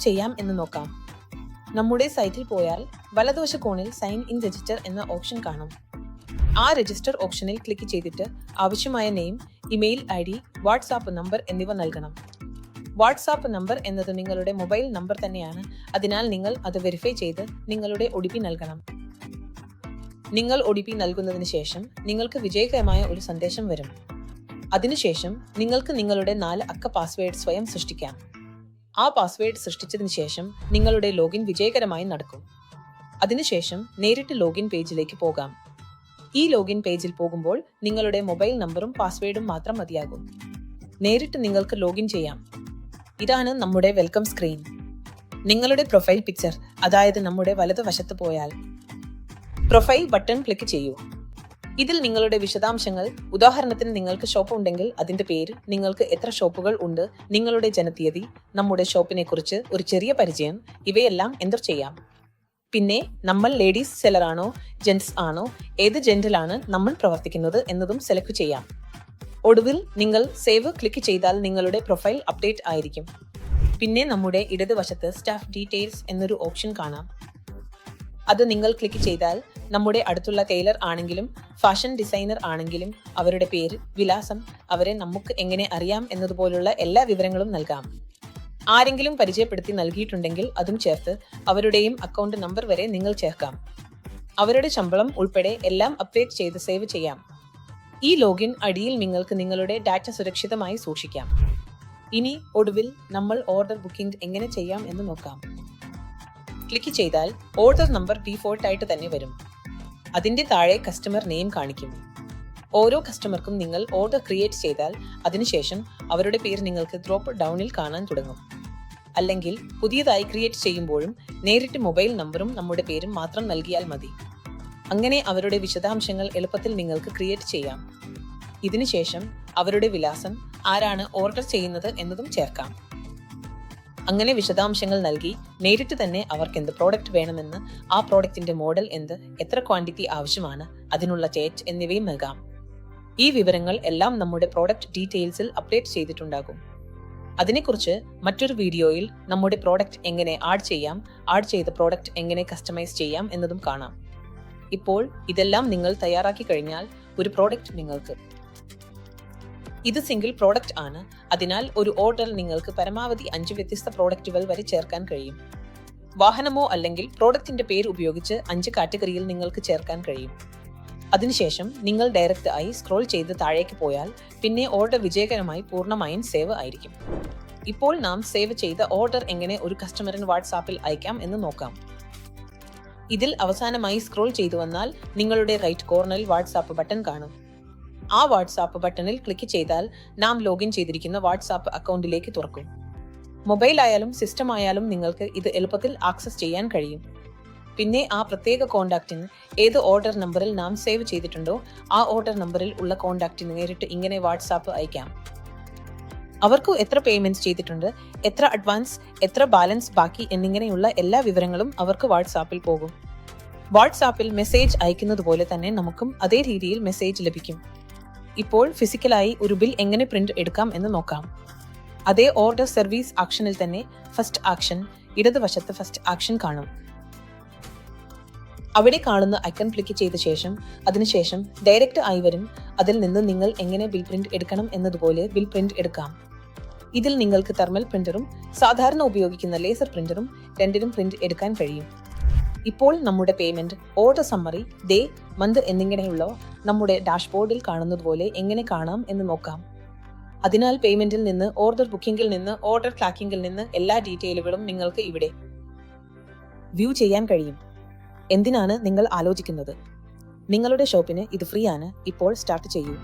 ചെയ്യാം എന്ന് നോക്കാം. നമ്മുടെ സൈറ്റിൽ പോയാൽ വലതുവശ കോണിൽ സൈൻ ഇൻ രജിസ്റ്റർ എന്ന ഓപ്ഷൻ കാണും. ആ രജിസ്റ്റർ ഓപ്ഷനിൽ ക്ലിക്ക് ചെയ്തിട്ട് ആവശ്യമായ name, email ID, WhatsApp number എന്നിവ നൽകണം. വാട്സാപ്പ് നമ്പർ എന്നത് നിങ്ങളുടെ മൊബൈൽ നമ്പർ തന്നെയാണ്. അതിനാൽ നിങ്ങൾ അത് വെരിഫൈ ചെയ്ത് നിങ്ങളുടെ OTP നൽകണം. നിങ്ങൾ OTP നൽകുന്നതിന് ശേഷം നിങ്ങൾക്ക് വിജയകരമായ ഒരു സന്ദേശം വരും. അതിനുശേഷം നിങ്ങൾക്ക് നിങ്ങളുടെ 4 അക്ക പാസ്വേഡ് സ്വയം സൃഷ്ടിക്കാം. ആ പാസ്വേഡ് സൃഷ്ടിച്ചതിന് ശേഷം നിങ്ങളുടെ ലോഗിൻ വിജയകരമായി നടക്കും. അതിനുശേഷം നേരിട്ട് ലോഗിൻ പേജിലേക്ക് പോകാം. ഈ ലോഗിൻ പേജിൽ പോകുമ്പോൾ നിങ്ങളുടെ മൊബൈൽ നമ്പറും പാസ്വേഡും മാത്രം മതിയാകും. നേരിട്ട് നിങ്ങൾക്ക് ലോഗിൻ ചെയ്യാം. ഇതാണ് നമ്മുടെ വെൽക്കം സ്ക്രീൻ. നിങ്ങളുടെ പ്രൊഫൈൽ പിക്ചർ, അതായത് നമ്മുടെ വലതുവശത്ത് പോയാൽ പ്രൊഫൈൽ ബട്ടൺ ക്ലിക്ക് ചെയ്യൂ. ഇതിൽ നിങ്ങളുടെ വിശദാംശങ്ങൾ, ഉദാഹരണത്തിന് നിങ്ങൾക്ക് ഷോപ്പ് ഉണ്ടെങ്കിൽ അതിന്റെ പേര്, നിങ്ങൾക്ക് എത്ര ഷോപ്പുകൾ ഉണ്ട്, നിങ്ങളുടെ ജനതീയതി, നമ്മുടെ ഷോപ്പിനെ കുറിച്ച് ഒരു ചെറിയ പരിചയം, ഇവയെല്ലാം എൻ്റർ ചെയ്യാം. പിന്നെ നമ്മൾ ലേഡീസ് സെല്ലർ ആണോ ജെന്റ്സ് ആണോ, ഏത് ജെൻഡറിലാണ് നമ്മൾ പ്രവർത്തിക്കുന്നത് എന്നതും സെലക്ട് ചെയ്യാം. ഒടുവിൽ നിങ്ങൾ സേവ് ക്ലിക്ക് ചെയ്താൽ നിങ്ങളുടെ പ്രൊഫൈൽ അപ്ഡേറ്റ് ആയിരിക്കും. പിന്നെ നമ്മുടെ ഇടതുവശത്ത് സ്റ്റാഫ് ഡീറ്റെയിൽസ് എന്നൊരു ഓപ്ഷൻ കാണാം. അത് നിങ്ങൾ ക്ലിക്ക് ചെയ്താൽ നമ്മുടെ അടുത്തുള്ള ടൈലർ ആണെങ്കിലും ഫാഷൻ ഡിസൈനർ ആണെങ്കിലും അവരുടെ പേര്, വിലാസം, അവരെ നമുക്ക് എങ്ങനെ അറിയാം എന്നതുപോലുള്ള എല്ലാ വിവരങ്ങളും നൽകാം. ആരെങ്കിലും പരിചയപ്പെടുത്തി നൽകിയിട്ടുണ്ടെങ്കിൽ അതും ചേർത്ത് അവരുടെയും അക്കൗണ്ട് നമ്പർ വരെ നിങ്ങൾ ചേർക്കാം. അവരുടെ ശമ്പളം ഉൾപ്പെടെ എല്ലാം അപ്ഡേറ്റ് ചെയ്ത് സേവ് ചെയ്യാം. ഈ ലോഗിൻ അടിയിൽ നിങ്ങൾക്ക് നിങ്ങളുടെ ഡാറ്റ സുരക്ഷിതമായി സൂക്ഷിക്കാം. ഇനി ഒടുവിൽ നമ്മൾ ഓർഡർ ബുക്കിംഗ് എങ്ങനെ ചെയ്യാം എന്ന് നോക്കാം. ക്ലിക്ക് ചെയ്താൽ ഓർഡർ നമ്പർ ഡീഫോൾട്ട് ആയിട്ട് തന്നെ വരും. അതിന്റെ താഴെ കസ്റ്റമർ നെയിം കാണിക്കും. ഓരോ കസ്റ്റമർക്കും നിങ്ങൾ ഓർഡർ ക്രിയേറ്റ് ചെയ്താൽ അതിനുശേഷം അവരുടെ പേര് നിങ്ങൾക്ക് ഡ്രോപ്പ് ഡൗണിൽ കാണാൻ തുടങ്ങും. അല്ലെങ്കിൽ പുതിയതായി ക്രിയേറ്റ് ചെയ്യുമ്പോഴും നേരിട്ട് മൊബൈൽ നമ്പറും നമ്മുടെ പേരും മാത്രം നൽകിയാൽ മതി. അങ്ങനെ അവരുടെ വിശദാംശങ്ങൾ എളുപ്പത്തിൽ നിങ്ങൾക്ക് ക്രിയേറ്റ് ചെയ്യാം. ഇതിനുശേഷം അവരുടെ വിലാസം, ആരാണ് ഓർഡർ ചെയ്യുന്നത് എന്നതും ചേർക്കാം. അങ്ങനെ വിശദാംശങ്ങൾ നൽകി നേരിട്ട് തന്നെ അവർക്ക് എന്ത് പ്രോഡക്റ്റ് വേണമെന്ന്, ആ പ്രോഡക്റ്റിന്റെ മോഡൽ എന്ത്, എത്ര ക്വാണ്ടിറ്റി ആവശ്യമാണ്, അതിനുള്ള ഡേറ്റ് എന്നിവയും നൽകാം. ഈ വിവരങ്ങൾ എല്ലാം നമ്മുടെ പ്രോഡക്റ്റ് ഡീറ്റെയിൽസിൽ അപ്ഡേറ്റ് ചെയ്തിട്ടുണ്ടാകും. അതിനെക്കുറിച്ച് മറ്റൊരു വീഡിയോയിൽ നമ്മുടെ പ്രോഡക്റ്റ് എങ്ങനെ ആഡ് ചെയ്യാം, ആഡ് ചെയ്ത പ്രോഡക്റ്റ് എങ്ങനെ കസ്റ്റമൈസ് ചെയ്യാം എന്നതും കാണാം. ഇപ്പോൾ ഇതെല്ലാം നിങ്ങൾ തയ്യാറാക്കി കഴിഞ്ഞാൽ ഒരു പ്രോഡക്റ്റ് നിങ്ങൾക്ക്. ഇത് സിംഗിൾ പ്രോഡക്റ്റ് ആണ്. അതിനാൽ ഒരു ഓർഡർ നിങ്ങൾക്ക് പരമാവധി 5 വ്യത്യസ്ത പ്രോഡക്റ്റുകൾ വരെ ചേർക്കാൻ കഴിയും. വാഹനമോ അല്ലെങ്കിൽ പ്രോഡക്റ്റിന്റെ പേര് ഉപയോഗിച്ച് 5 കാറ്റഗറിയിൽ നിങ്ങൾക്ക് ചേർക്കാൻ കഴിയും. അതിനുശേഷം നിങ്ങൾ ഡയറക്റ്റ് ആയി സ്ക്രോൾ ചെയ്ത് താഴേക്ക് പോയാൽ പിന്നെ ഓർഡർ വിജയകരമായി പൂർണ്ണമായും സേവ് ആയിരിക്കും. ഇപ്പോൾ നാം സേവ് ചെയ്ത ഓർഡർ എങ്ങനെ ഒരു കസ്റ്റമറിന് വാട്സാപ്പിൽ അയക്കാം എന്ന് നോക്കാം. ഇതിൽ അവസാനമായി സ്ക്രോൾ ചെയ്തു വന്നാൽ നിങ്ങളുടെ റൈറ്റ് കോർണറിൽ വാട്സാപ്പ് ബട്ടൺ കാണും. ആ വാട്സാപ്പ് ബട്ടണിൽ ക്ലിക്ക് ചെയ്താൽ നാം ലോഗിൻ ചെയ്തിരിക്കുന്ന വാട്സാപ്പ് അക്കൗണ്ടിലേക്ക് തുറക്കും. മൊബൈൽ ആയാലും സിസ്റ്റം ആയാലും നിങ്ങൾക്ക് ഇത് എളുപ്പത്തിൽ ആക്സസ് ചെയ്യാൻ കഴിയും. പിന്നെ ആ പ്രത്യേക കോൺടാക്റ്റിന് ഏത് ഓർഡർ നമ്പറിൽ നാം സേവ് ചെയ്തിട്ടുണ്ടോ ആ ഓർഡർ നമ്പറിൽ ഉള്ള കോൺടാക്റ്റിന് നേരിട്ട് ഇങ്ങനെ വാട്സാപ്പ് അയക്കാം. അവർക്ക് എത്ര പേയ്മെന്റ് ചെയ്തിട്ടുണ്ട്, എത്ര അഡ്വാൻസ്, എത്ര ബാലൻസ് ബാക്കി എന്നിങ്ങനെയുള്ള എല്ലാ വിവരങ്ങളും അവർക്ക് വാട്സാപ്പിൽ പോകും. വാട്സാപ്പിൽ മെസ്സേജ് അയക്കുന്നത് പോലെ തന്നെ നമുക്കും അതേ രീതിയിൽ മെസ്സേജ് ലഭിക്കും. ഇപ്പോൾ ഫിസിക്കലായി ഒരു ബിൽ എങ്ങനെ പ്രിന്റ് എടുക്കാം എന്ന് നോക്കാം. അതേ ഓർഡർ സർവീസ് ആക്ഷനിൽ തന്നെ ഫസ്റ്റ് ആക്ഷൻ, ഇടതുവശത്ത് ഫസ്റ്റ് ആക്ഷൻ കാണും. അവിടെ കാണുന്ന ഐക്കൺ ക്ലിക്ക് ചെയ്ത ശേഷം അതിനുശേഷം ഡയറക്റ്റ് ആയി വരും. അതിൽ നിന്ന് നിങ്ങൾ എങ്ങനെ ബിൽ പ്രിന്റ് എടുക്കണം എന്നതുപോലെ ബിൽ പ്രിന്റ് എടുക്കാം. ഇതിൽ നിങ്ങൾക്ക് തെർമൽ പ്രിന്ററും സാധാരണ ഉപയോഗിക്കുന്ന ലേസർ പ്രിന്ററും രണ്ടിനും പ്രിന്റ് എടുക്കാൻ കഴിയും. ഇപ്പോൾ നമ്മുടെ payment, order summary, day, month എന്നിങ്ങനെയുള്ള നമ്മുടെ ഡാഷ്ബോർഡിൽ കാണുന്നത് പോലെ എങ്ങനെ കാണാം എന്ന് നോക്കാം. അതിനാൽ പേയ്മെന്റിൽ നിന്ന്, ഓർഡർ ബുക്കിംഗിൽ നിന്ന്, ഓർഡർ ട്രാക്കിംഗിൽ നിന്ന് എല്ലാ ഡീറ്റെയിലുകളും നിങ്ങൾക്ക് ഇവിടെ വ്യൂ ചെയ്യാൻ കഴിയും. എന്തിനാണ് നിങ്ങൾ ആലോചിക്കുന്നത്? നിങ്ങളുടെ ഷോപ്പിന് ഇത് ഫ്രീ ആണ്. ഇപ്പോൾ സ്റ്റാർട്ട് ചെയ്യൂ.